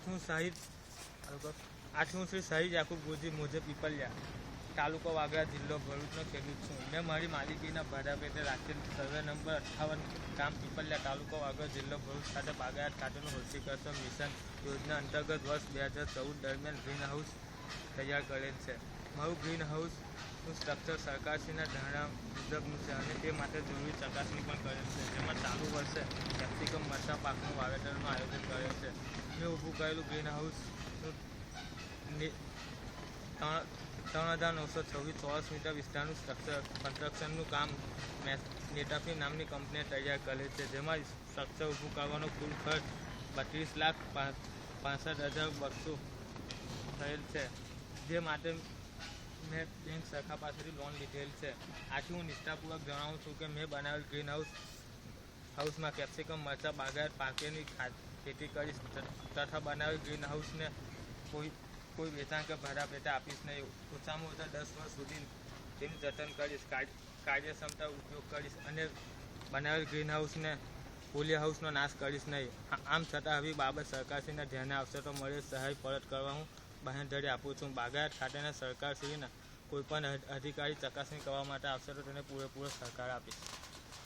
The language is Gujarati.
આઠમું શ્રી શહીદ યાકુબ ગોજી મોજે પીપલિયા, તાલુકો વાગરા, જિલ્લો ભરૂચનો ખેડૂત છું. મેં મારી માલિકીના ભાડા પેટે રાખેલ સર્વે નંબર 58 ગામ પીપલિયા, તાલુકો વાગરા, જિલ્લો ભરૂચ ખાતે બાગાયત ખાતેનું હોર્ટિકલ્ચર મિશન યોજના અંતર્ગત વર્ષ 2014 દરમિયાન ગ્રીન હાઉસ તૈયાર કરેલ છે. મારું ગ્રીન હાઉસનું સ્ટ્રક્ચર સરકારશ્રીના ધારણા મુજબનું છે અને તે માટે જરૂરી ચકાસણી પણ કરેલ છે. જેમાં ચાલુ વર્ષે કેપ્સિકમ મરચાં પાકનું વાવેતરનું આયોજન કરેલ છે. મેં ઊભું કરેલું ગ્રીન હાઉસનું 3,926 ચોરસ મીટર વિસ્તારનું કન્સ્ટ્રક્શનનું કામ નેટાફી નામની કંપનીએ તૈયાર કરેલ છે. જેમાં સ્ટ્રક્ચર ઊભું કરવાનો કુલ ખર્ચ 32,65,200 થયેલ છે. જે માટે મેં બેંક શાખા પાસેથી લોન લીધેલ છે. આથી હું નિષ્ઠાપૂર્વક જણાવું છું કે મેં બનાવેલ ગ્રીન હાઉસમાં કેપ્સિકમ મરચાં બાગાયત પાકેની ખેતી કરીશ તથા બનાવેલ ગ્રીન હાઉસને કોઈ વેચાણ કે ભાડા પેટે આપીશ નહીં. ઓછામાં ઓછા 10 વર્ષ સુધી તેનું જતન કરીશ, કાર્યક્ષમતા ઉપયોગ કરીશ અને બનાવેલ ગ્રીન હાઉસને પોલિયો હાઉસનો નાશ કરીશ નહીં. આમ છતાં આવી બાબત સરકારશ્રીના ધ્યાને આવશે તો મળેલ સહાય પરત કરવા હું બાંહેધરી આપું છું. બાગાયત ખાતેના સરકારશ્રીના કોઈપણ અધિકારી ચકાસણી કરવા માટે આવશે તો તેને પૂરેપૂરો સહકાર આપીશ.